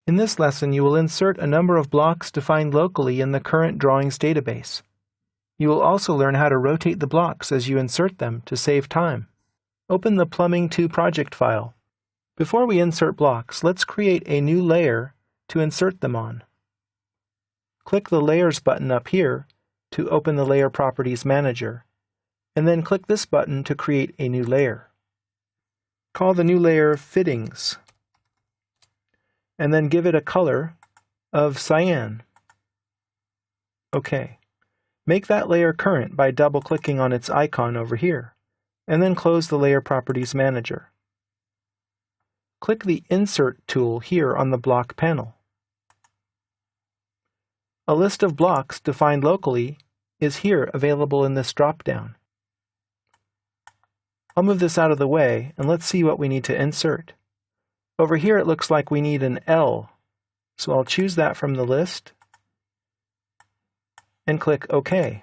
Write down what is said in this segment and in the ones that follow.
In this lesson, you will insert a number of blocks defined locally in the current drawings database. You will also learn how to rotate the blocks as you insert them to save time. Open the Plumbing 2 project file. Before we insert blocks, let's create a new layer to insert them on. Click the Layers button up here to open the Layer Properties Manager, and then click this button to create a new layer. Call the new layer Fittings, and then give it a color of cyan. OK. Make that layer current by double-clicking on its icon over here, and then close the Layer Properties Manager. Click the Insert tool here on the block panel. A list of blocks defined locally is here available in this drop-down. I'll move this out of the way, and let's see what we need to insert. Over here it looks like we need an L, so I'll choose that from the list and click OK.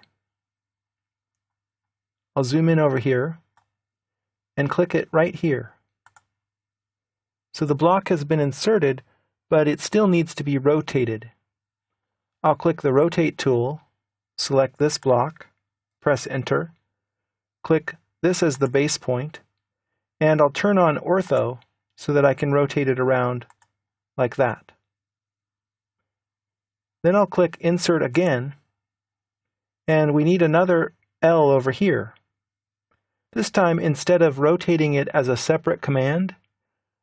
I'll zoom in over here and click it right here. So the block has been inserted, but it still needs to be rotated. I'll click the Rotate tool, select this block, press Enter, click this as the base point, and I'll turn on Ortho so that I can rotate it around like that. Then I'll click Insert again, and we need another L over here. This time, instead of rotating it as a separate command,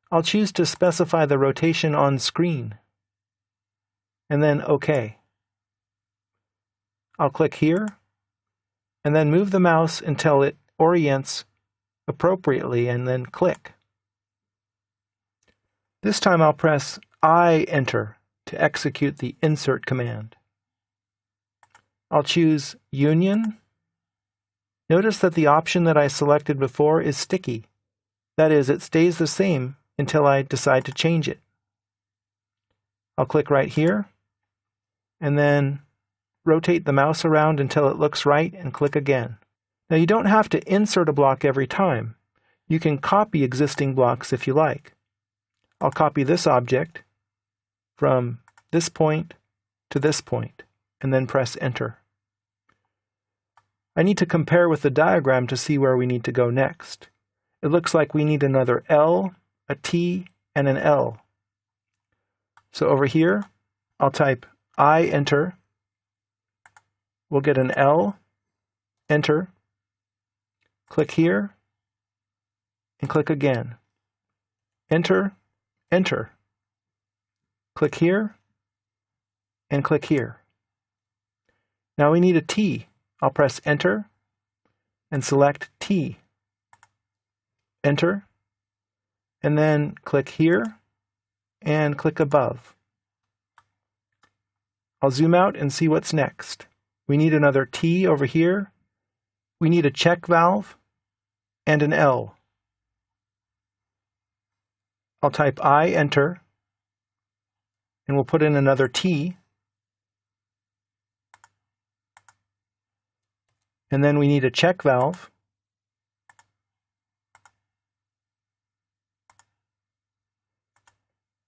I'll choose to specify the rotation on screen, and then OK. I'll click here, and then move the mouse until it orients appropriately, and then click. This time I'll press I-Enter to execute the Insert command. I'll choose Union. Notice that the option that I selected before is sticky. That is, it stays the same until I decide to change it. I'll click right here, and then rotate the mouse around until it looks right and click again. Now you don't have to insert a block every time. You can copy existing blocks if you like. I'll copy this object from this point to this point, and then press Enter. I need to compare with the diagram to see where we need to go next. It looks like we need another L, a T, and an L. So over here, I'll type I-Enter. We'll get an L, Enter, click here, and click again. Enter, Enter. Click here, and click here. Now we need a T. I'll press Enter, and select T. Enter, and then click here, and click above. I'll zoom out and see what's next. We need another T over here. We need a check valve and an L. I'll type I-Enter, and we'll put in another T. And then we need a check valve.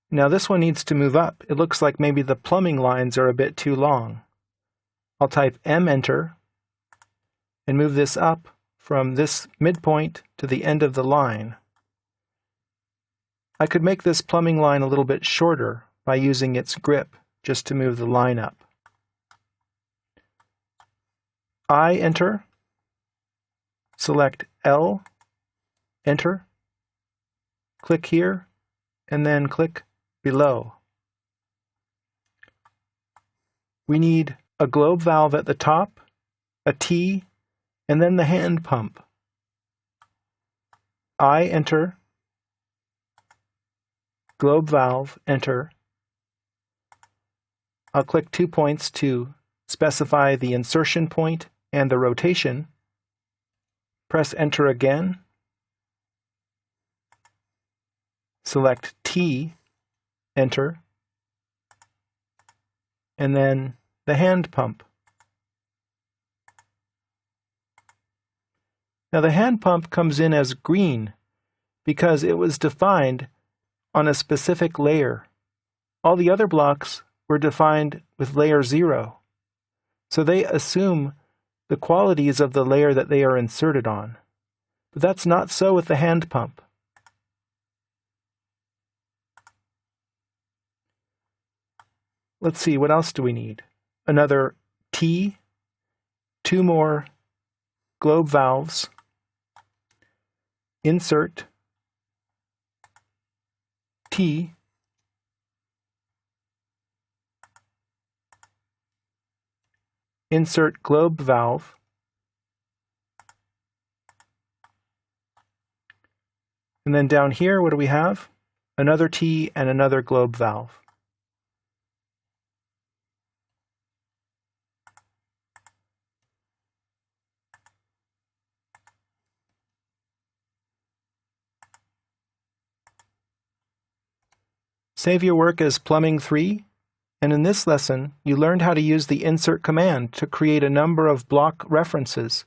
Now this one needs to move up. It looks like maybe the plumbing lines are a bit too long. I'll type M-Enter and move this up from this midpoint to the end of the line. I could make this plumbing line a little bit shorter by using its grip just to move the line up. I-Enter, select L, Enter, click here, and then click below. We need a globe valve at the top, a T, and then the hand pump. I-Enter, globe valve, Enter. I'll click 2 points to specify the insertion point and the rotation. Press Enter again. Select T, Enter, and then the hand pump. Now the hand pump comes in as green because it was defined on a specific layer. All the other blocks were defined with layer 0, so they assume the qualities of the layer that they are inserted on. But that's not so with the hand pump. Let's see, what else do we need? Another T, 2 more globe valves, insert T, insert globe valve, and then down here, what do we have? Another T and another globe valve. Save your work as Plumbing 3, and in this lesson, you learned how to use the insert command to create a number of block references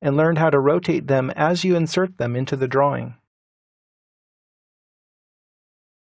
and learned how to rotate them as you insert them into the drawing.